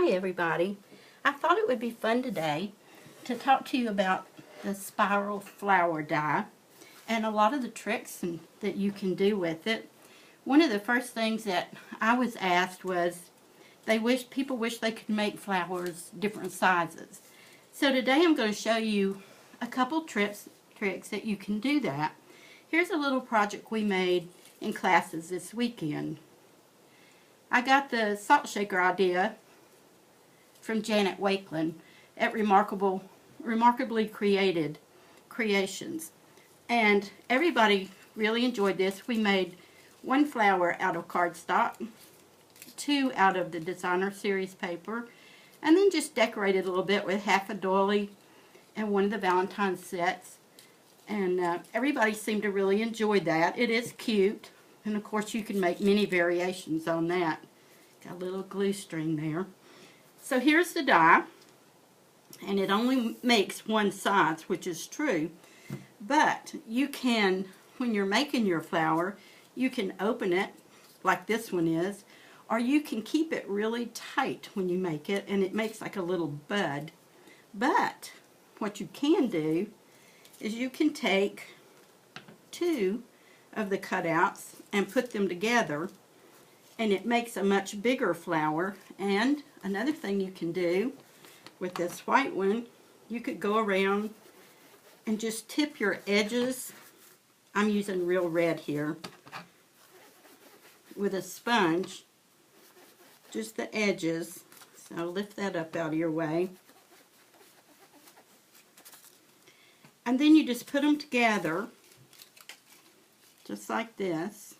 Hi everybody. I thought it would be fun today to talk to you about the spiral flower die and a lot of the tricks that you can do with it. One of the first things that I was asked was people wish they could make flowers different sizes. So today I'm going to show you a couple tricks that you can do that. Here's a little project we made in classes this weekend. I got the salt shaker idea from Janet Wakeland at Remarkably Created Creations. And everybody really enjoyed this. We made one flower out of cardstock, two out of the designer series paper, and then just decorated a little bit with half a doily and one of the Valentine's sets. And everybody seemed to really enjoy that. It is cute. And of course you can make many variations on that. Got a little glue string there. So here's the die. And it only makes one size, which is true. But you can, when you're making your flower, you can open it like this one is. Or you can keep it really tight when you make it. And it makes like a little bud. But what you can do is you can take two of the cutouts and put them together, and it makes a much bigger flower. And another thing you can do with this white one, you could go around and just tip your edges. I'm using real red here with a sponge, just the edges. So lift that up out of your way. And then you just put them together just like this.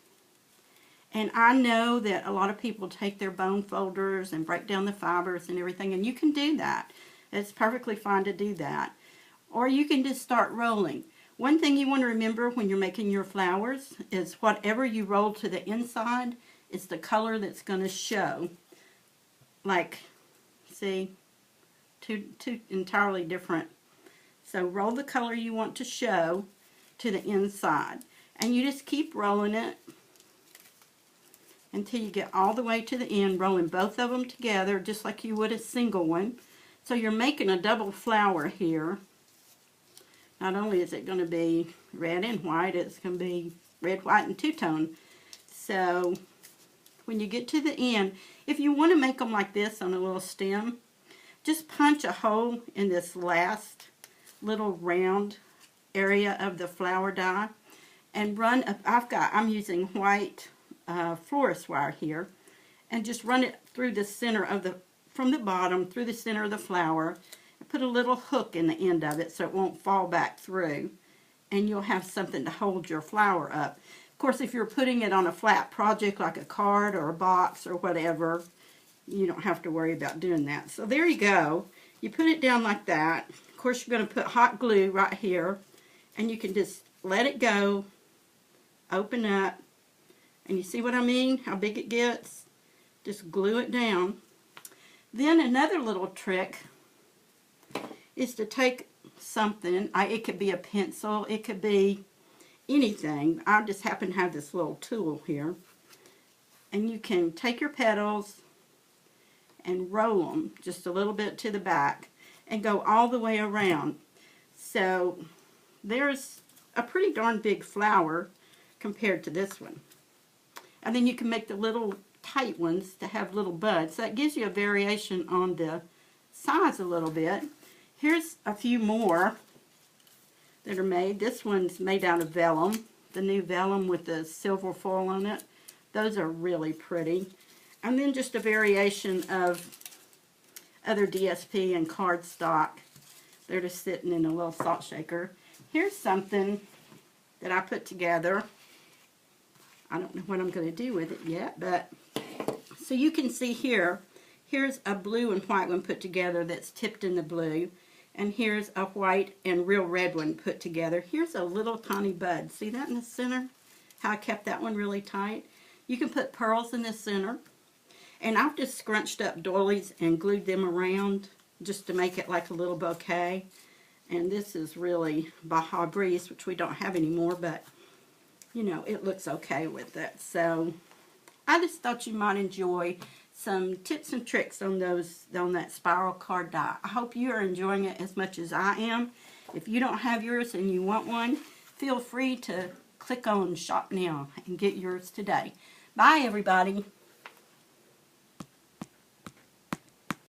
And I know that a lot of people take their bone folders and break down the fibers and everything, and you can do that. It's perfectly fine to do that. Or you can just start rolling. One thing you want to remember when you're making your flowers is whatever you roll to the inside is the color that's going to show. Like, see, two entirely different. So roll the color you want to show to the inside. And you just keep rolling it until you get all the way to the end, rolling both of them together just like you would a single one. So you're making a double flower here. Not only is it going to be red and white, it's going to be red, white, and two-tone. So when you get to the end, if you want to make them like this on a little stem, just punch a hole in this last little round area of the flower die and run up. I'm using white florist wire here, and just run it through the center of from the bottom through the center of the flower, and put a little hook in the end of it so it won't fall back through, and you'll have something to hold your flower up. Of course, if you're putting it on a flat project like a card or a box or whatever, you don't have to worry about doing that. So there you go. You put it down like that. Of course, you're going to put hot glue right here, and you can just let it go, open up, and you see what I mean, how big it gets? Just glue it down. Then another little trick is to take something, it could be a pencil, it could be anything. I just happen to have this little tool here. And you can take your petals and roll them just a little bit to the back and go all the way around. So there's a pretty darn big flower compared to this one. And then you can make the little tight ones to have little buds. That gives you a variation on the size a little bit. Here's a few more that are made. This one's made out of vellum, the new vellum with the silver foil on it. Those are really pretty. And then just a variation of other DSP and cardstock. They're just sitting in a little salt shaker. Here's something that I put together. I don't know what I'm going to do with it yet, but so you can see here, here's a blue and white one put together that's tipped in the blue, and here's a white and real red one put together. Here's a little tiny bud. See that in the center? How I kept that one really tight? You can put pearls in the center, and I've just scrunched up doilies and glued them around just to make it like a little bouquet. And this is really Baja Breeze, which we don't have anymore, but you know, it looks okay with it. So I just thought you might enjoy some tips and tricks on that spiral card die. I hope you are enjoying it as much as I am. If you don't have yours and you want one, feel free to click on Shop Now and get yours today. Bye, everybody.